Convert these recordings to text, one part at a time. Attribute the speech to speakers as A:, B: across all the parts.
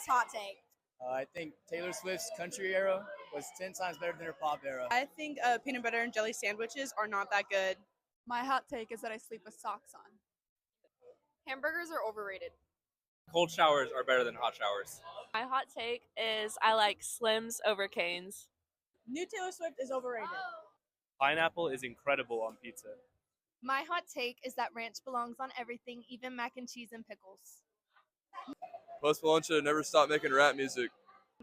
A: hot take.
B: I think Taylor Swift's country era was 10 times better than her pop era.
C: I think peanut butter and jelly sandwiches are not that good.
D: My hot take is that I sleep with socks on.
A: Hamburgers are overrated.
E: Cold showers are better than hot showers.
F: My hot take is I like Slims over Canes.
C: New Taylor Swift is overrated.
E: Pineapple is incredible on pizza.
A: My hot take is that ranch belongs on everything, even mac and cheese and pickles.
G: Post Malone should have never stopped making rap music.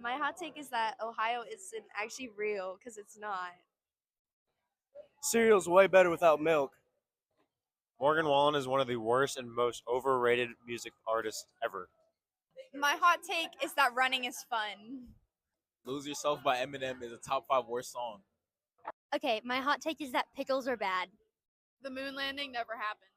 F: My hot take is that Ohio isn't actually real because it's not.
B: Cereal's way better without milk.
H: Morgan Wallen is one of the worst and most overrated music artists ever.
A: My hot take is that running is fun.
I: Lose Yourself by Eminem is a top 5 worst song.
J: Okay, my hot take is that pickles are bad.
D: The moon landing never happened.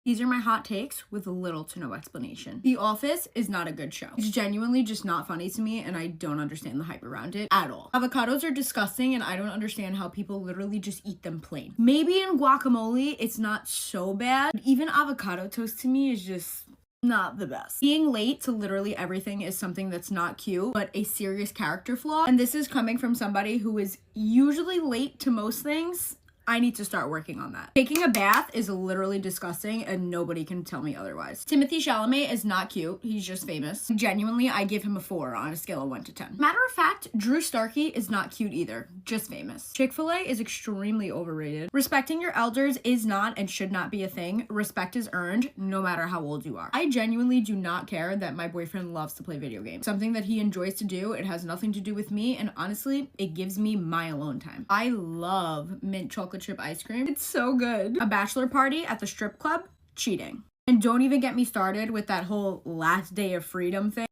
K: These are my hot takes with little to no explanation. The Office is not a good show. It's genuinely just not funny to me, and I don't understand the hype around it at all. Avocados are disgusting, and I don't understand how people literally just eat them plain. Maybe in guacamole, it's not so bad, but even avocado toast to me is just not the best. Being late to literally everything is something that's not cute, but a serious character flaw, and this is coming from somebody who is usually late to most things. I need to start working on that. Taking a bath is literally disgusting and nobody can tell me otherwise. Timothée Chalamet is not cute. He's just famous. Genuinely, I give him a 4 on a scale of 1 to 10. Matter of fact, Drew Starkey is not cute either. Just famous. Chick-fil-A is extremely overrated. Respecting your elders is not and should not be a thing. Respect is earned no matter how old you are. I genuinely do not care that my boyfriend loves to play video games. Something that he enjoys to do. It has nothing to do with me, and honestly, it gives me my alone time. I love mint chocolate chip ice cream. It's so good. A bachelor party at the strip club? Cheating. And don't even get me started with that whole last day of freedom thing.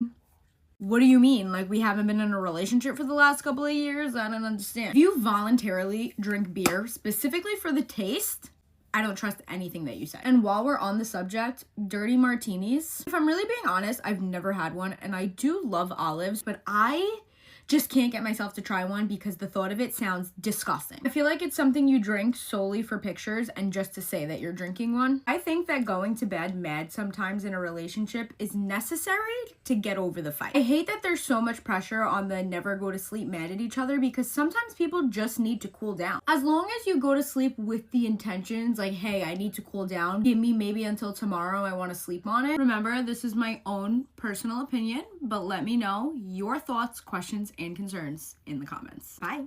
K: What do you mean? Like, we haven't been in a relationship for the last couple of years? I don't understand. If you voluntarily drink beer specifically for the taste, I don't trust anything that you say. And while we're on the subject, dirty martinis. If I'm really being honest, I've never had one, and I do love olives, but I just can't get myself to try one because the thought of it sounds disgusting. I feel like it's something you drink solely for pictures and just to say that you're drinking one. I think that going to bed mad sometimes in a relationship is necessary to get over the fight. I hate that there's so much pressure on the never go to sleep mad at each other because sometimes people just need to cool down. As long as you go to sleep with the intentions like, hey, I need to cool down, give me maybe until tomorrow, I want to sleep on it. Remember, this is my own personal opinion, but let me know your thoughts, questions, and concerns in the comments. Bye.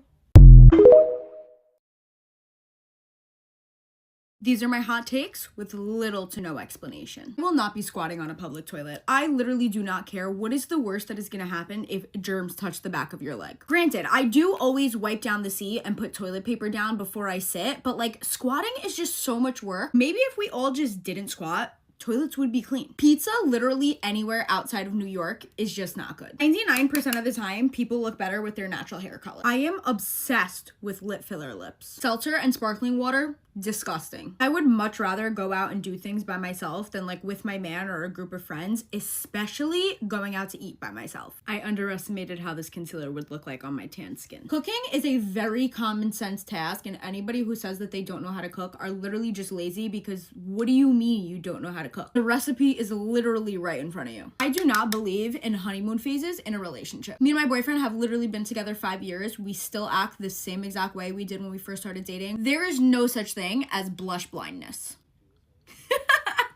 K: These are my hot takes with little to no explanation. I will not be squatting on a public toilet. I literally do not care. What is the worst that is gonna happen if germs touch the back of your leg? Granted, I do always wipe down the seat and put toilet paper down before I sit, but like squatting is just so much work. Maybe if we all just didn't squat, toilets would be clean. Pizza literally anywhere outside of New York is just not good. 99% of the time, people look better with their natural hair color. I am obsessed with lip filler lips. Seltzer and sparkling water, disgusting. I would much rather go out and do things by myself than like with my man or a group of friends, especially going out to eat by myself. I underestimated how this concealer would look like on my tan skin. Cooking is a very common sense task, and anybody who says that they don't know how to cook are literally just lazy because what do you mean you don't know how to cook? The recipe is literally right in front of you. I do not believe in honeymoon phases in a relationship. Me and my boyfriend have literally been together 5 years. We still act the same exact way we did when we first started dating. There is no such thing as blush blindness.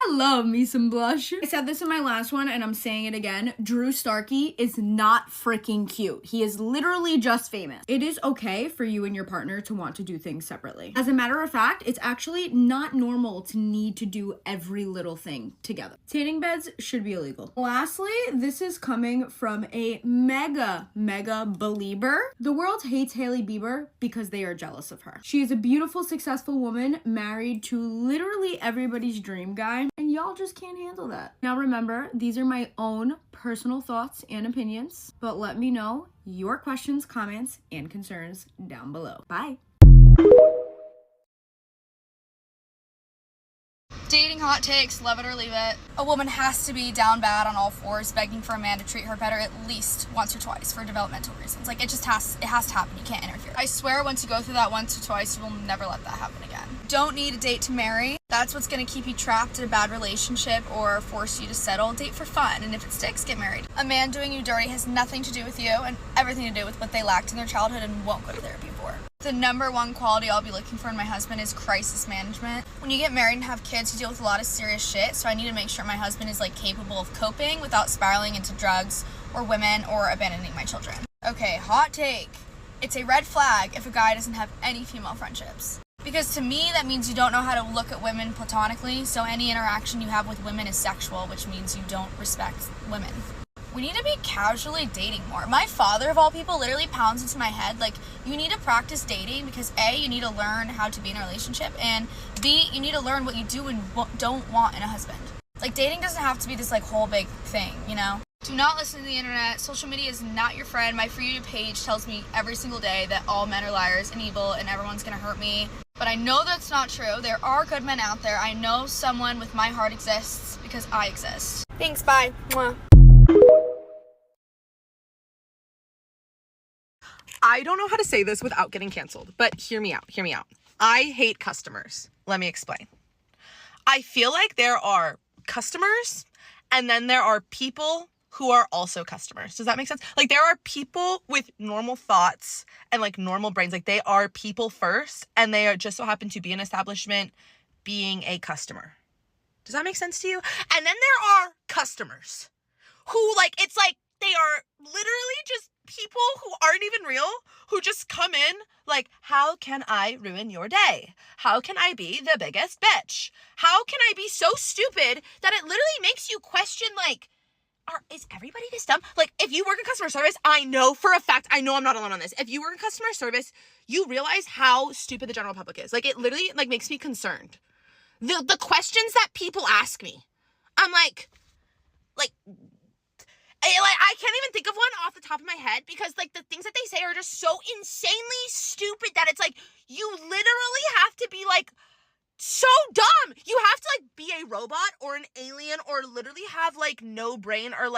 K: I love me some blush. I said this in my last one and I'm saying it again. Drew Starkey is not freaking cute. He is literally just famous. It is okay for you and your partner to want to do things separately. As a matter of fact, it's actually not normal to need to do every little thing together. Tanning beds should be illegal. Lastly, this is coming from a mega believer. The world hates Hailey Bieber because they are jealous of her. She is a beautiful, successful woman married to literally everybody's dream guy, and y'all just can't handle that. Now remember, these are my own personal thoughts and opinions, but let me know your questions, comments, and concerns down below. Bye.
A: Dating hot takes, love it or leave it. A woman has to be down bad on all fours, begging for a man to treat her better at least once or twice for developmental reasons. Like, it has to happen. You can't interfere. I swear once you go through that once or twice, you will never let that happen again. Don't need a date to marry. That's what's going to keep you trapped in a bad relationship or force you to settle. Date for fun, and if it sticks, get married. A man doing you dirty has nothing to do with you and everything to do with what they lacked in their childhood and won't go to therapy for. The number one quality I'll be looking for in my husband is crisis management. When you get married and have kids, you deal with a lot of serious shit, so I need to make sure my husband is capable of coping without spiraling into drugs or women or abandoning my children. Okay, hot take. It's a red flag if a guy doesn't have any female friendships. Because to me, that means you don't know how to look at women platonically, so any interaction you have with women is sexual, which means you don't respect women. We need to be casually dating more. My father, of all people, literally pounds into my head, you need to practice dating because A, you need to learn how to be in a relationship, and B, you need to learn what you do and don't want in a husband. Dating doesn't have to be this, whole big thing, you know? Do not listen to the internet. Social media is not your friend. My For You page tells me every single day that all men are liars and evil and everyone's gonna hurt me. But I know that's not true. There are good men out there. I know someone with my heart exists because I exist. Thanks, bye. Mwah.
L: I don't know how to say this without getting canceled, but hear me out. I hate customers. Let me explain. I feel like there are customers and then there are people who are also customers. Does that make sense? There are people with normal thoughts and normal brains. They are people first and they are just so happen to be an establishment being a customer. Does that make sense to you? And then there are customers who they are literally just people who aren't even real, who just come in how can I ruin your day? How can I be the biggest bitch? How can I be so stupid that it literally makes you question is everybody this dumb? If you work in customer service, I know for a fact, I know I'm not alone on this. If you work in customer service, you realize how stupid the general public is. It literally makes me concerned. The questions that people ask me, I'm I can't even think of one off the top of my head because the things that they say are just so insanely stupid that it's you literally have to be so dumb. You have to be a robot or an alien or literally have no brain or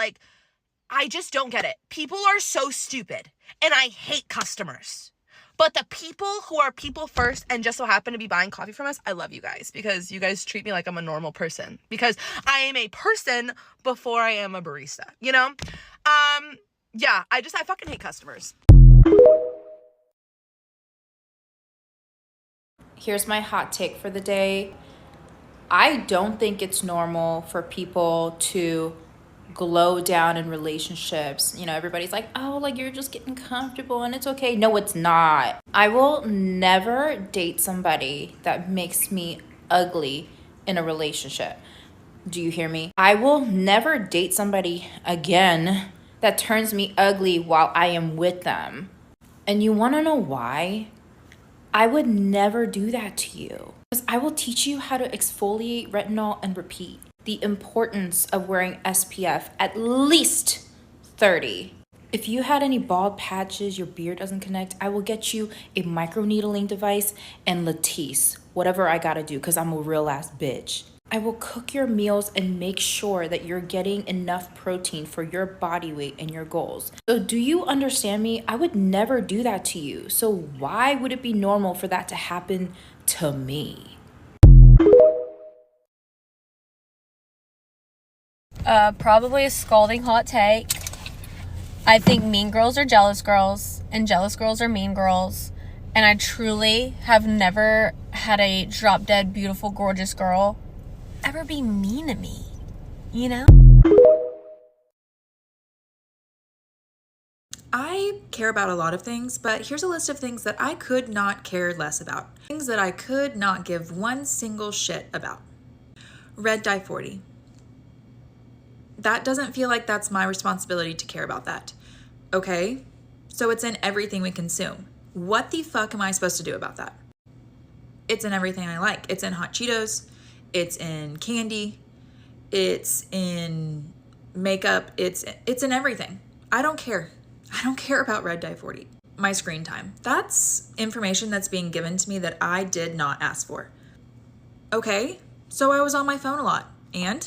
L: I just don't get it. People are so stupid and I hate customers. But the people who are people first and just so happen to be buying coffee from us, I love you guys because you guys treat me like I'm a normal person because I am a person before I am a barista, you know? Yeah, I fucking hate customers.
M: Here's my hot take for the day. I don't think it's normal for people to glow down in relationships. Everybody's you're just getting comfortable and it's okay. No, it's not. I will never date somebody that makes me ugly in a relationship. Do you hear me? I will never date somebody again that turns me ugly while I am with them. And you want to know why? I would never do that to you. Because I will teach you how to exfoliate retinol and repeat. The importance of wearing SPF at least 30. If you had any bald patches, your beard doesn't connect, I will get you a microneedling device and Latisse, whatever I gotta do, because I'm a real ass bitch. I will cook your meals and make sure that you're getting enough protein for your body weight and your goals. So do you understand me? I would never do that to you. So why would it be normal for that to happen to me?
N: Probably a scalding hot take. I think mean girls are jealous girls and jealous girls are mean girls. And I truly have never had a drop dead, beautiful, gorgeous girl ever be mean to me, you know?
O: I care about a lot of things, but here's a list of things that I could not care less about. Things that I could not give one single shit about. Red dye 40. That doesn't feel like that's my responsibility to care about that. Okay? So it's in everything we consume. What the fuck am I supposed to do about that? It's in everything I like. It's in hot Cheetos. It's in candy. It's in makeup. It's in everything. I don't care. I don't care about red dye 40. My screen time. That's information that's being given to me that I did not ask for. Okay, so I was on my phone a lot. And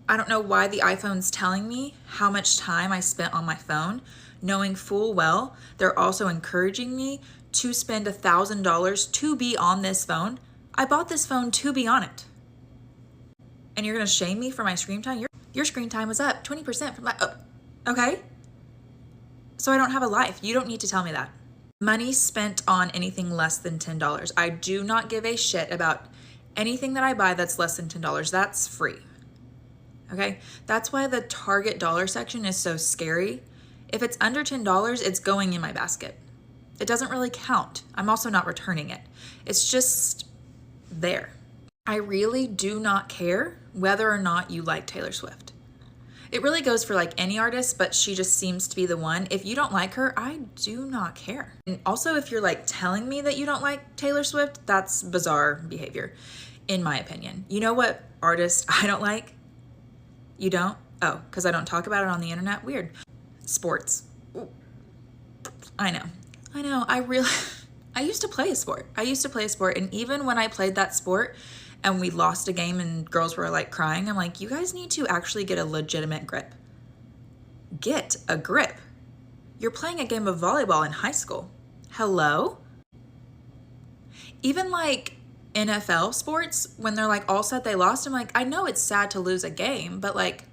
O: I don't know why the iPhone's telling me how much time I spent on my phone, knowing full well they're also encouraging me to spend $1,000 to be on this phone. I bought this phone to be on it. And you're gonna shame me for my screen time? Your screen time was up 20% from my, okay? So I don't have a life. You don't need to tell me that. Money spent on anything less than $10. I do not give a shit about anything that I buy that's less than $10. That's free. Okay? That's why the Target dollar section is so scary. If it's under $10, it's going in my basket. It doesn't really count. I'm also not returning it. It's just there. I really do not care whether or not you like Taylor Swift. It really goes for like any artist, but she just seems to be the one. If you don't like her, I do not care. And also, if you're like telling me that you don't like Taylor Swift, that's bizarre behavior, in my opinion. You know what artist I don't like? You don't? Oh, because I don't talk about it on the internet? Weird. Sports. Ooh. I know. I used to play a sport. And even when I played that sport and we lost a game and girls were like crying, I'm like, you guys need to actually get a legitimate grip. Get a grip. You're playing a game of volleyball in high school. Hello? Even like NFL sports, when they're like all set they lost, I'm like, I know it's sad to lose a game, but like,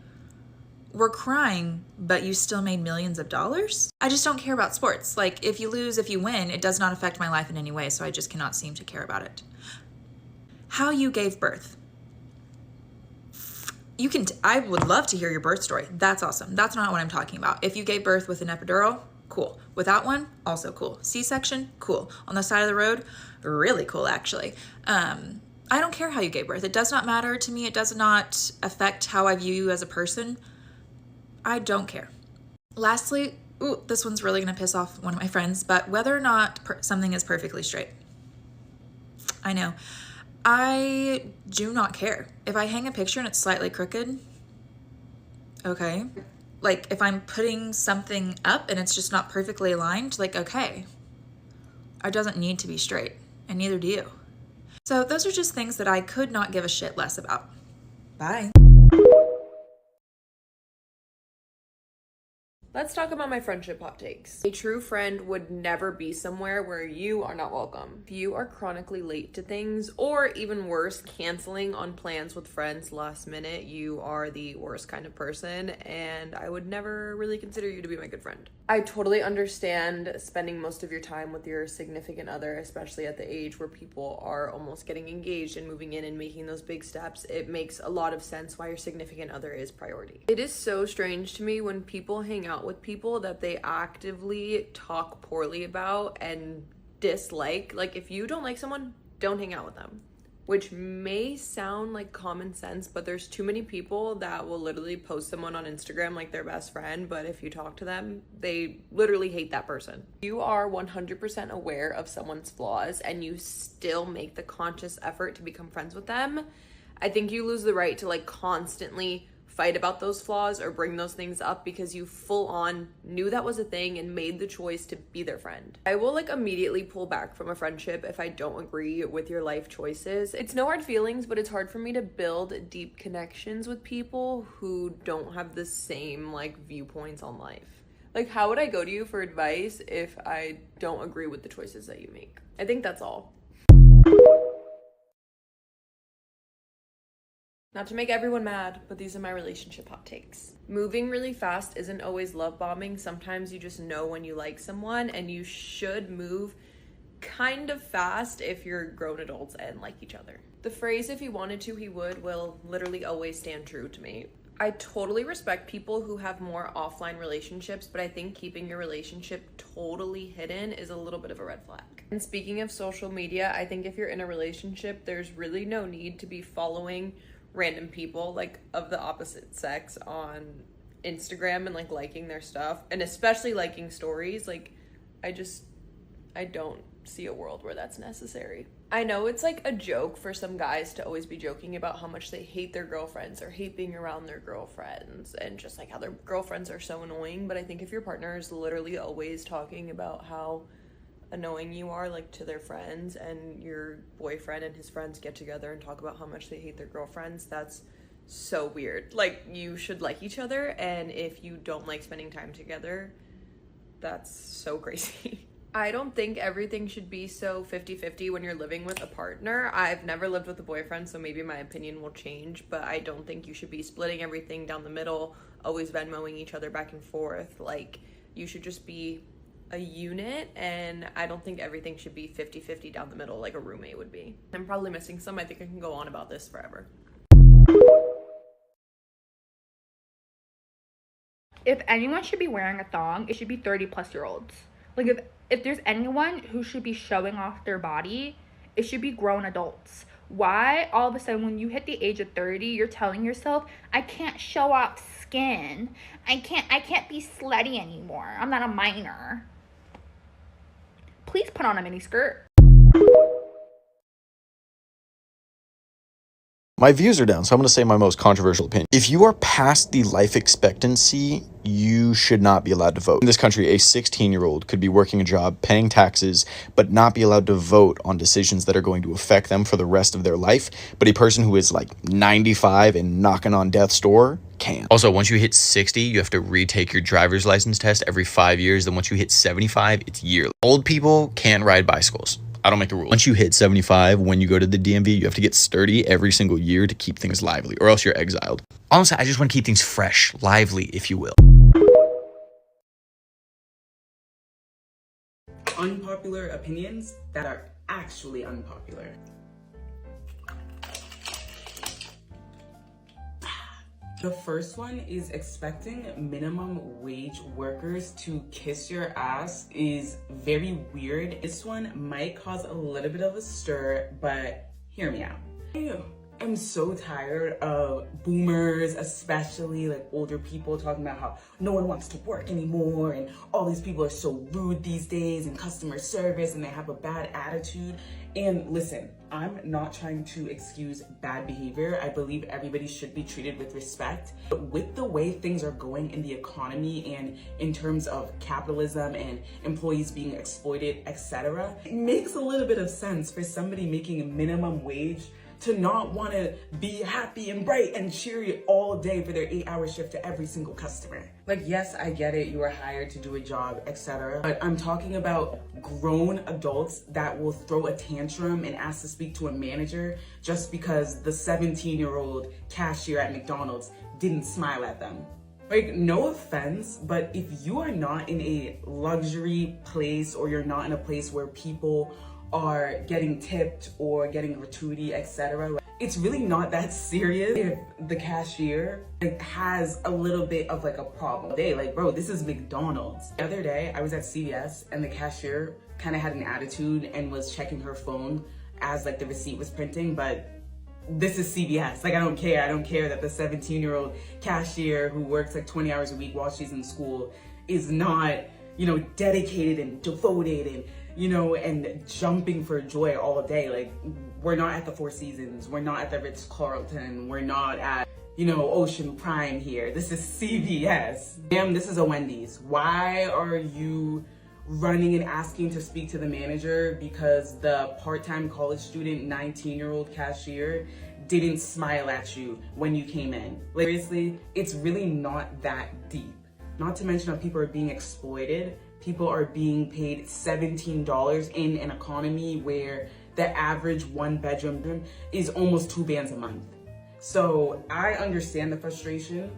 O: we're crying, but you still made millions of dollars? I just don't care about sports. Like, if you lose, if you win, it does not affect my life in any way, so I just cannot seem to care about it. How you gave birth. I would love to hear your birth story. That's awesome. That's not what I'm talking about. If you gave birth with an epidural, cool. Without one, also cool. C-section, cool. On the side of the road, really cool, actually. I don't care how you gave birth. It does not matter to me. It does not affect how I view you as a person. I don't care. Lastly, this one's really gonna piss off one of my friends, but whether or not something is perfectly straight. I know. I do not care. If I hang a picture and it's slightly crooked, okay. Like if I'm putting something up and it's just not perfectly aligned, like, okay. It doesn't need to be straight, and neither do you. So those are just things that I could not give a shit less about. Bye.
L: Let's talk about my friendship hot takes. A true friend would never be somewhere where you are not welcome. If you are chronically late to things, or even worse, canceling on plans with friends last minute, you are the worst kind of person, and I would never really consider you to be my good friend. I totally understand spending most of your time with your significant other, especially at the age where people are almost getting engaged and moving in and making those big steps. It makes a lot of sense why your significant other is priority. It is so strange to me when people hang out with people that they actively talk poorly about and dislike. Like, if you don't like someone, don't hang out with them. Which may sound like common sense, but there's too many people that will literally post someone on Instagram like their best friend, but if you talk to them, they literally hate that person. You are 100% aware of someone's flaws and you still make the conscious effort to become friends with them. I think you lose the right to like constantly fight about those flaws or bring those things up because you full on knew that was a thing and made the choice to be their friend. I will like immediately pull back from a friendship if I don't agree with your life choices. It's no hard feelings, but it's hard for me to build deep connections with people who don't have the same like viewpoints on life. Like, how would I go to you for advice if I don't agree with the choices that you make? I think that's all. Not to make everyone mad, but these are my relationship hot takes. Moving really fast isn't always love bombing. Sometimes you just know when you like someone, and you should move kind of fast if you're grown adults and like each other. The phrase, if he wanted to, he would, will literally always stand true to me. I totally respect people who have more offline relationships, but I think keeping your relationship totally hidden is a little bit of a red flag. And speaking of social media, I think if you're in a relationship, there's really no need to be following random people like of the opposite sex on Instagram and like liking their stuff, and especially liking stories. Like, I don't see a world where that's necessary. I know it's like a joke for some guys to always be joking about how much they hate their girlfriends or hate being around their girlfriends and just like how their girlfriends are so annoying, but I think if your partner is literally always talking about how annoying you are like to their friends, and your boyfriend and his friends get together and talk about how much they hate their girlfriends, that's so weird. Like, you should like each other, and if you don't like spending time together, that's so crazy. I don't think everything should be so 50-50 when you're living with a partner. I've never lived with a boyfriend, so maybe my opinion will change, but I don't think you should be splitting everything down the middle, always Venmoing each other back and forth. Like, you should just be a unit, and I don't think everything should be 50-50 down the middle like a roommate would be. I'm probably missing some. I think I can go on about this forever.
P: If anyone should be wearing a thong, it should be 30-plus-year-olds. Like, if there's anyone who should be showing off their body, it should be grown adults. Why all of a sudden when you hit the age of 30, you're telling yourself, I can't show off skin. I can't be slutty anymore. I'm not a minor. Please put on a mini skirt.
Q: My views are down, so I'm going to say my most controversial opinion. If you are past the life expectancy, you should not be allowed to vote. In this country, a 16-year-old could be working a job, paying taxes, but not be allowed to vote on decisions that are going to affect them for the rest of their life. But a person who is like 95 and knocking on death's door can. Also, once you hit 60, you have to retake your driver's license test every 5 years. Then once you hit 75, it's yearly. Old people can't ride bicycles. I don't make the rules. Once you hit 75, when you go to the DMV, you have to get sturdy every single year to keep things lively, or else you're exiled. Honestly, I just want to keep things fresh, lively, if you will.
R: Unpopular opinions that are actually unpopular. The first one is expecting minimum wage workers to kiss your ass is very weird. This one might cause a little bit of a stir, but hear me out. I'm so tired of boomers, especially like older people, talking about how no one wants to work anymore and all these people are so rude these days and customer service and they have a bad attitude. And listen, I'm not trying to excuse bad behavior. I believe everybody should be treated with respect. But with the way things are going in the economy and in terms of capitalism and employees being exploited, etc., it makes a little bit of sense for somebody making a minimum wage to not want to be happy and bright and cheery all day for their 8-hour shift to every single customer. Like, yes, I get it, you are hired to do a job, etc. But I'm talking about grown adults that will throw a tantrum and ask to speak to a manager just because the 17-year-old cashier at McDonald's didn't smile at them. Like, no offense, but if you are not in a luxury place or you're not in a place where people are getting tipped or getting gratuity, etc., it's really not that serious if the cashier has a little bit of like a problem. Like, bro, this is McDonald's. The other day, I was at CVS and the cashier kind of had an attitude and was checking her phone as like the receipt was printing, but this is CVS. Like, I don't care. I don't care that the 17-year-old cashier who works like 20 hours a week while she's in school is not, you know, dedicated and devoted and, you know, and jumping for joy all day. Like, we're not at the Four Seasons. We're not at the Ritz-Carlton. We're not at, you know, Ocean Prime here. This is CVS. Damn, this is a Wendy's. Why are you running and asking to speak to the manager because the part-time college student 19-year-old cashier didn't smile at you when you came in? Like, seriously, it's really not that deep. Not to mention that people are being exploited. People are being paid $17 in an economy where the average one-bedroom is almost 2 bands a month. So I understand the frustration,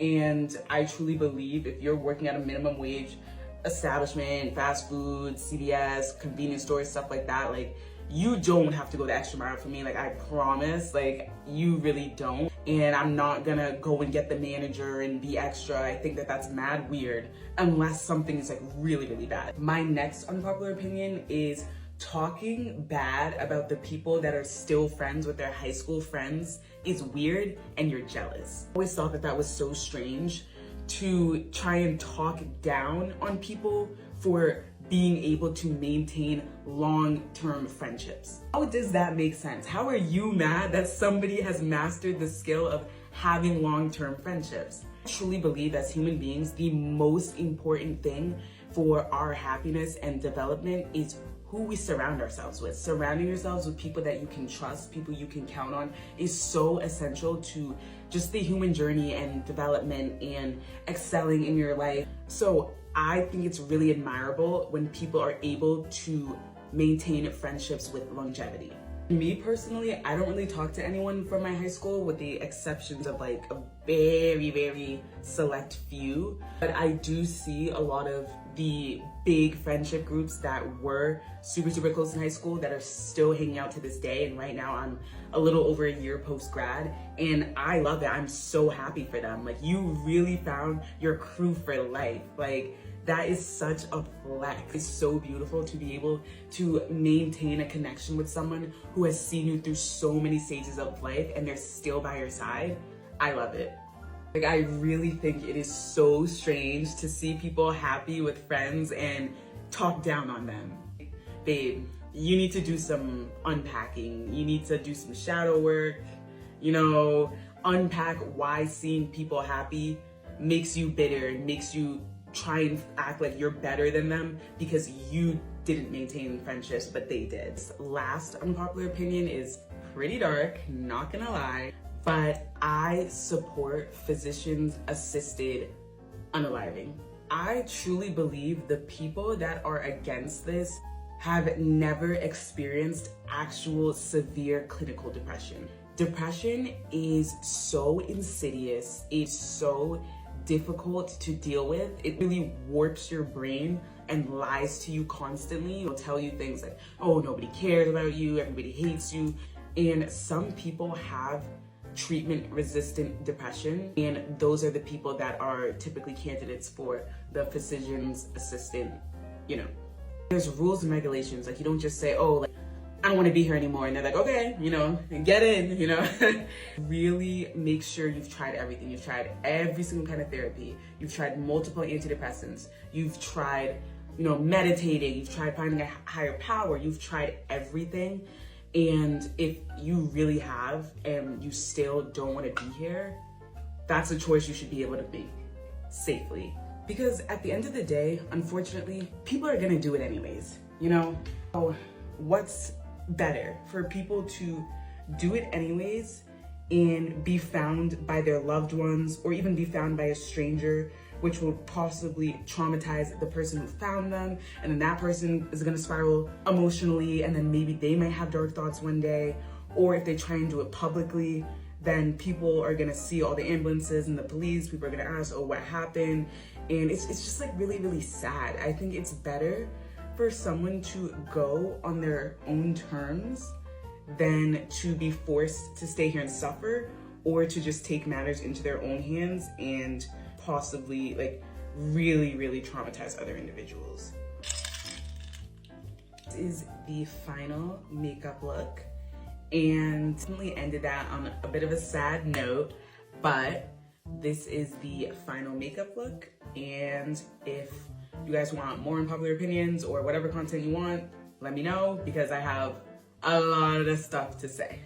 R: and I truly believe if you're working at a minimum wage establishment, fast food, CVS, convenience stores, stuff like that, like, you don't have to go the extra mile for me. Like, I promise, like, you really don't. And I'm not gonna go and get the manager and be extra. I think that that's mad weird unless something is like really, really bad. My next unpopular opinion is talking bad about the people that are still friends with their high school friends is weird and you're jealous. I always thought that that was so strange, to try and talk down on people for being able to maintain long-term friendships. How does that make sense? How are you mad that somebody has mastered the skill of having long-term friendships? I truly believe as human beings, the most important thing for our happiness and development is who we surround ourselves with. Surrounding yourselves with people that you can trust, people you can count on, is so essential to just the human journey and development and excelling in your life. So I think it's really admirable when people are able to maintain friendships with longevity. Me personally, I don't really talk to anyone from my high school with the exceptions of like a very, very select few. But I do see a lot of the big friendship groups that were super, super close in high school that are still hanging out to this day. And right now I'm a little over a year post-grad and I love it. I'm so happy for them. Like, you really found your crew for life. Like, that is such a flex. It's so beautiful to be able to maintain a connection with someone who has seen you through so many stages of life and they're still by your side. I love it. Like, I really think it is so strange to see people happy with friends and talk down on them. Babe, you need to do some unpacking. You need to do some shadow work, you know, unpack why seeing people happy makes you bitter and makes you try and act like you're better than them because you didn't maintain friendships, but they did. Last unpopular opinion is pretty dark, not gonna lie, but I support physicians-assisted unaliving. I truly believe the people that are against this have never experienced actual severe clinical depression. Depression is so insidious, it's so difficult to deal with. It really warps your brain and lies to you constantly. It'll tell you things like, oh, nobody cares about you, everybody hates you. And some people have treatment-resistant depression, and those are the people that are typically candidates for the physician's assistant, you know. There's rules and regulations, like you don't just say, oh, like, I don't want to be here anymore, and they're like, okay, you know, get in, you know. Really make sure you've tried everything. You've tried every single kind of therapy. You've tried multiple antidepressants. You've tried, you know, meditating. You've tried finding a higher power. You've tried everything. And if you really have and you still don't want to be here, that's a choice you should be able to make safely. Because at the end of the day, unfortunately, people are gonna do it anyways, you know? So what's better for people to do it anyways and be found by their loved ones or even be found by a stranger, which will possibly traumatize the person who found them, and then that person is gonna spiral emotionally, and then maybe they might have dark thoughts one day, or if they try and do it publicly, then people are gonna see all the ambulances and the police, people are gonna ask, oh, what happened? And it's just like really, really sad. I think it's better for someone to go on their own terms than to be forced to stay here and suffer, or to just take matters into their own hands and possibly like really, really traumatize other individuals. This is the final makeup look, and definitely ended that on a bit of a sad note, but this is the final makeup look. And if you guys want more unpopular opinions or whatever content you want, let me know, because I have a lot of stuff to say.